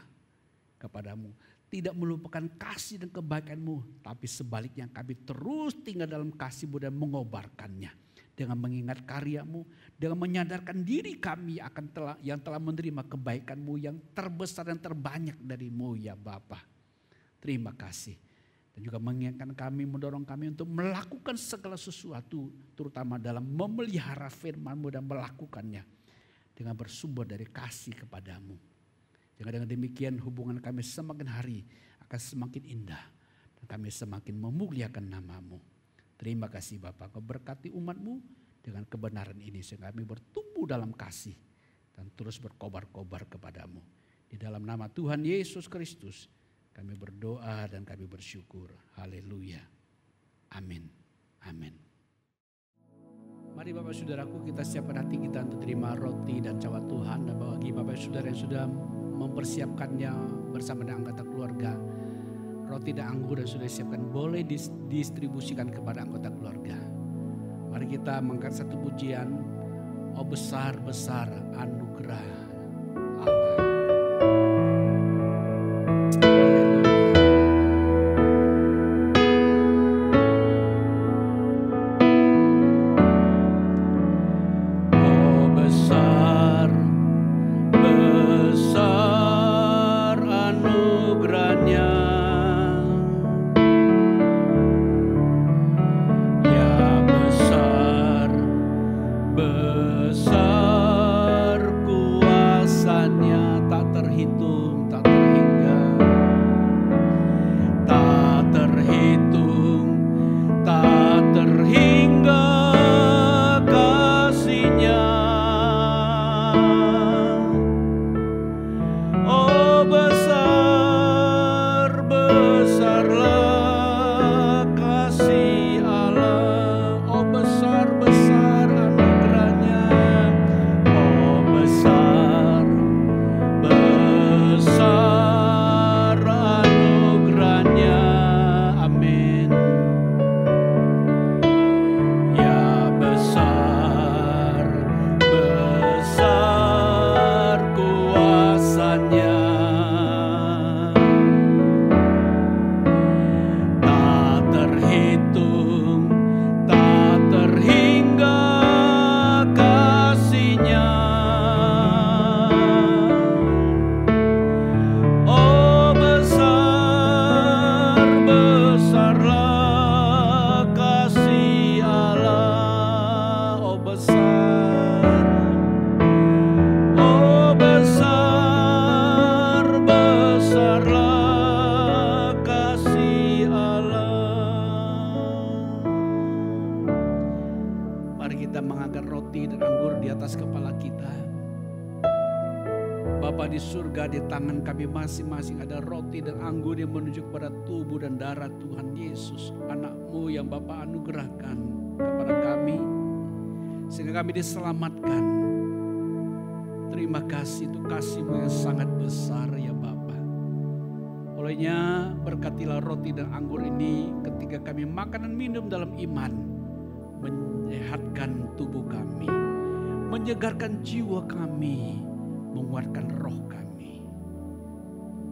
kepadamu. Tidak melupakan kasih dan kebaikan-Mu, tapi sebaliknya kami terus tinggal dalam kasih-Mu dan mengobarkannya. Dengan mengingat karya-Mu, dengan menyadarkan diri kami akan yang telah menerima kebaikan-Mu yang terbesar dan terbanyak dari-Mu ya Bapa. Terima kasih. Dan juga mengingatkan kami, mendorong kami untuk melakukan segala sesuatu, terutama dalam memelihara firman-Mu dan melakukannya dengan bersumber dari kasih kepadamu. Dengan demikian hubungan kami semakin hari akan semakin indah dan kami semakin memuliakan nama-Mu. Terima kasih Bapak, Kau berkati umat-Mu dengan kebenaran ini sehingga kami bertumbuh dalam kasih dan terus berkobar-kobar kepadamu. Di dalam nama Tuhan Yesus Kristus kami berdoa dan kami bersyukur. Haleluya. Amin. Amin. Mari Bapak Saudaraku, kita siapkan hati kita untuk terima roti dan cawan Tuhan. Dan bagi Bapak Saudara yang sudah mempersiapkannya bersama dengan anggota keluarga, roti dan anggur yang sudah disiapkan boleh didistribusikan kepada anggota keluarga. Mari kita mengangkat satu pujian, oh besar-besar anugerah Allah. Haleluya. besar anugerahnya. Besar kuasanya, tak terhitung, tak terhingga, tak terhitung, tak terhingga kasih-Nya. Oh besar, besarlah kasih Allah. Oh besar, besar anugerahnya. Oh besar, besar anugerahnya. Amin. Ya besar, besar kuasanya. Tak terhitung, tak terhingga kasih-Nya. Oh besar, besarlah kasih Allah. Oh besar, oh besar, besarlah kasih Allah. Mari kita mengangkat roti dan anggur di atas kepala kita. Bapa di surga, di tangan kami masing-masing ada roti dan anggur yang menunjuk kepada tubuh dan darah Tuhan Yesus, anak-Mu yang Bapa anugerahkan kepada kami, sehingga kami diselamatkan. Terima kasih, itu kasih-Mu yang sangat besar ya Bapa. Olehnya berkatilah roti dan anggur ini ketika kami makan dan minum dalam iman, menyehatkan tubuh kami, menyegarkan jiwa kami, menguatkan roh kami.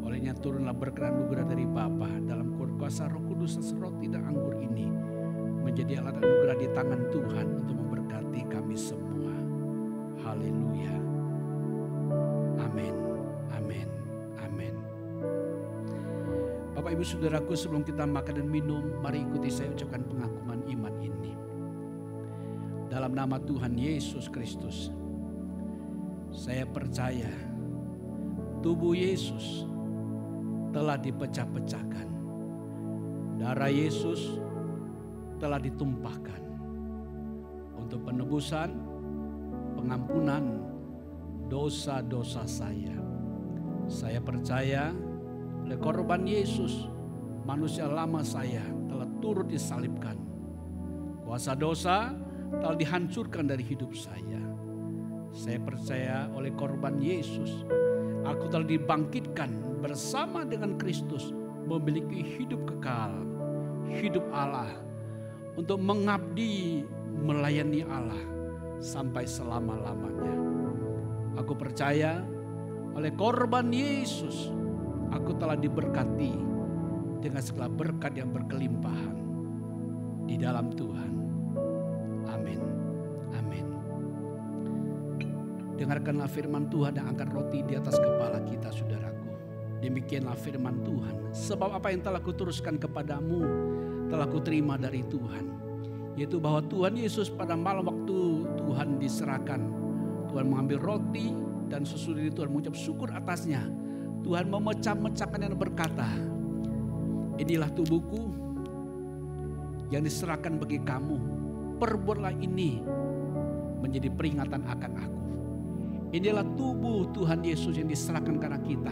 Olehnya turunlah berkat anugerah dari Bapa dalam kuasa Roh Kudus, roti dan anggur ini menjadi alat anugerah di tangan Tuhan untuk memberkati kami semua. Haleluya. Amin. Amin. Amin. Bapak Ibu Saudaraku, sebelum kita makan dan minum, mari ikuti saya ucapkan pengakuan iman ini. Dalam nama Tuhan Yesus Kristus, saya percaya tubuh Yesus telah dipecah-pecahkan. Darah Yesus telah ditumpahkan untuk penebusan, pengampunan dosa-dosa saya. Saya percaya oleh korban Yesus, manusia lama saya telah turut disalibkan. Kuasa dosa telah dihancurkan dari hidup saya. Saya percaya oleh korban Yesus, aku telah dibangkitkan bersama dengan Kristus, memiliki hidup kekal, hidup Allah, untuk mengabdi melayani Allah sampai selama-lamanya. Aku percaya oleh korban Yesus, aku telah diberkati dengan segala berkat yang berkelimpahan di dalam Tuhan. Amin. Amin. Dengarkanlah firman Tuhan dan angkat roti di atas kepala kita, saudaraku. Demikianlah firman Tuhan. Sebab apa yang telah kuteruskan kepadamu telah kuterima dari Tuhan. Yaitu bahwa Tuhan Yesus pada malam waktu Tuhan diserahkan, Tuhan mengambil roti dan sesudah itu Tuhan mengucap syukur atasnya. Tuhan memecah-mecahkan dan berkata, inilah tubuhku yang diserahkan bagi kamu. Perbuatlah ini menjadi peringatan akan aku. Inilah tubuh Tuhan Yesus yang diserahkan karena kita.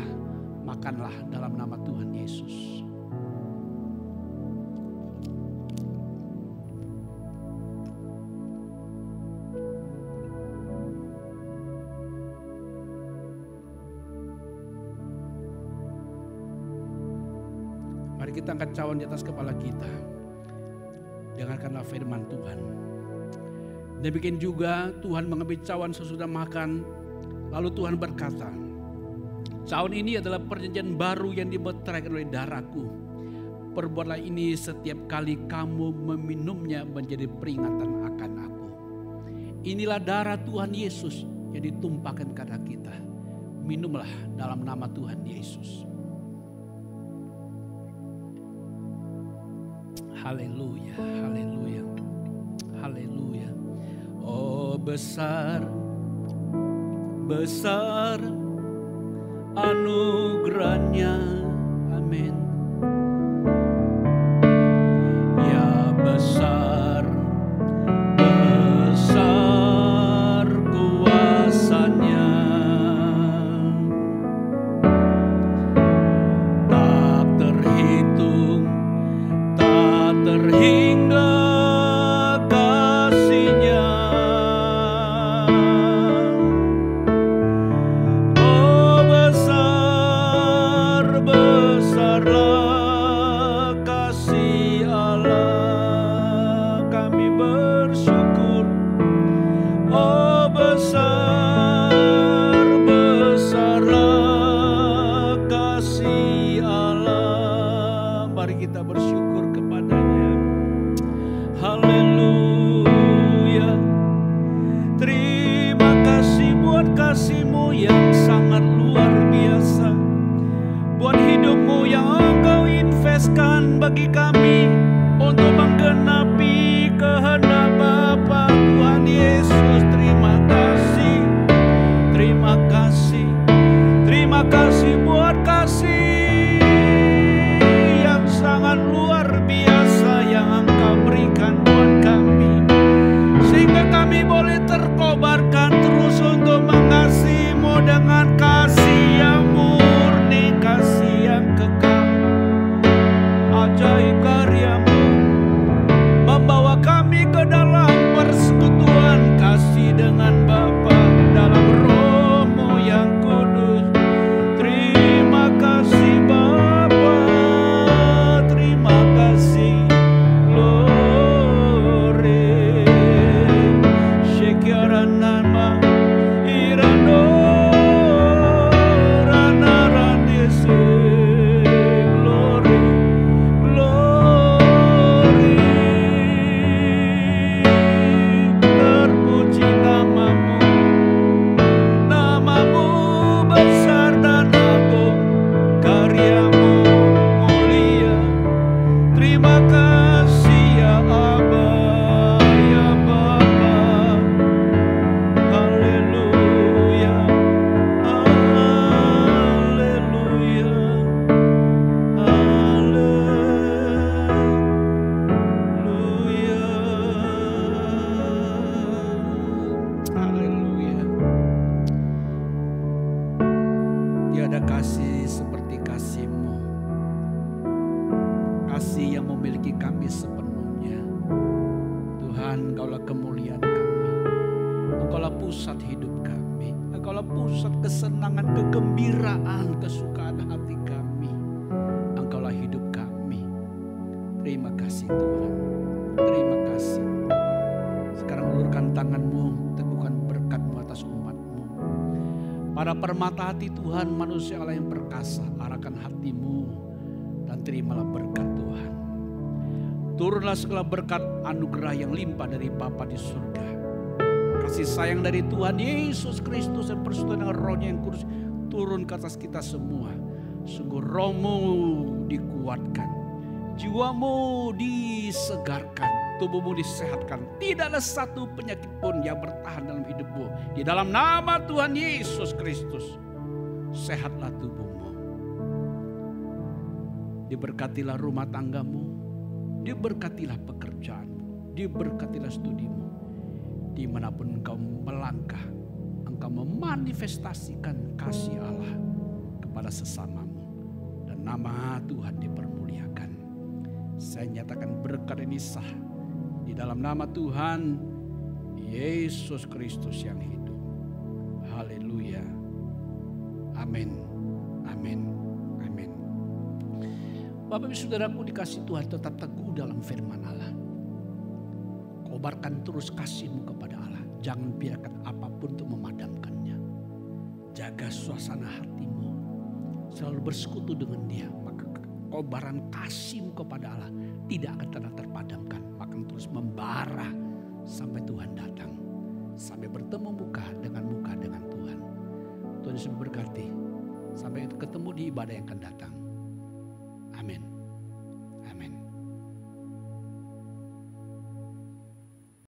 Makanlah dalam nama Tuhan Yesus. Mari kita angkat cawan di atas kepala kita. Dengarkanlah firman Tuhan. Demikian juga Tuhan mengambil cawan sesudah makan. Lalu Tuhan berkata, cawan ini adalah perjanjian baru yang dimeteraikan oleh darahku. Perbuatlah ini setiap kali kamu meminumnya menjadi peringatan akan aku. Inilah darah Tuhan Yesus yang ditumpahkan karena kita. Minumlah dalam nama Tuhan Yesus. Haleluya, haleluya, haleluya. Oh besar, besar anugerahnya, amin. Ya besar, besar kuasanya, tak terhitung, tak terhingga kasih-Nya. Oh besar, besarlah kasih Allah, kami bersyukur. Oh besar, besarlah kasih Allah. Mari kita bersyukur kepadanya. Haleluya. Terima kasih buat kasih-Mu yang sangat luar biasa, buat hidup-Mu yang Engkau investkan bagi kami untuk menggenapi kehendak Bapa Tuhan Yesus. Terima kasih, terima kasih, terima kasih buat kasih yang sangat luar biasa yang Engkau berikan buat kami, sehingga kami boleh terkobarkan terus untuk mengasihi-Mu dengan kasih yang murni, kasih yang kekal. Ajaib karya-Mu membawa kami ke dalam persekutuan kasih dengan Bapa dalam Roh-Mu yang kudus. Terima kasih Bapa, terima kasih. Glory. Shekiaranama irano ranaranese. Glory, glory. Terpuji nama-Mu, nama-Mu besar dan agung, karya-Mu mulia. Terima kasih ya Aba, ya Bapa. Haleluya, haleluya, haleluya, haleluya. Tiada kasih seperti kasih-Mu, kasih yang memiliki kami sepenuhnya. Tuhan, Engkaulah kemuliaan kami, Engkaulah pusat hidup kami, Engkaulah pusat kesenangan, kegembiraan, kesukaan hati kami. Engkaulah hidup kami. Terima kasih Tuhan, terima kasih. Sekarang ulurkan tangan-Mu, teguhkan berkat-Mu atas umat-Mu. Para permata hati Tuhan, manusia Allah yang perkasa, arahkan hati-Mu dan terimalah berkat Tuhan. Turunlah segala berkat anugerah yang limpah dari Bapa di surga. Kasih sayang dari Tuhan Yesus Kristus dan persekutuan dengan Roh-Nya yang kudus turun ke atas kita semua. Sungguh Roh-Mu dikuatkan, jiwa-Mu disegarkan, tubuh-Mu disehatkan. Tidak ada satu penyakit pun yang bertahan dalam hidup-Mu. Di dalam nama Tuhan Yesus Kristus, sehatlah tubuh-Mu. Diberkatilah rumah tangga-Mu, diberkatilah pekerjaan-Mu, diberkatilah studi-Mu. Dimanapun engkau melangkah, engkau memanifestasikan kasih Allah kepada sesamamu. Dan nama Tuhan dipermuliakan. Saya nyatakan berkat ini sah di dalam nama Tuhan Yesus Kristus yang hidup. Haleluya. Amin. Amin. Amin. Bapak Ibu Saudaraku dikasih Tuhan, tetap teguh dalam firman Allah. Kobarkan terus kasih-Mu kepada Allah. Jangan biarkan apapun untuk memadamkannya. Jaga suasana hati-Mu. Selalu bersekutu dengan Dia. Maka kobaran kasih-Mu kepada Allah tidak akan pernah terpadamkan. Maka terus membara sampai Tuhan datang. Sampai bertemu muka dengan Tuhan. Tuhan Yesus memberkati. Sampai ketemu di ibadah yang akan datang. Amin.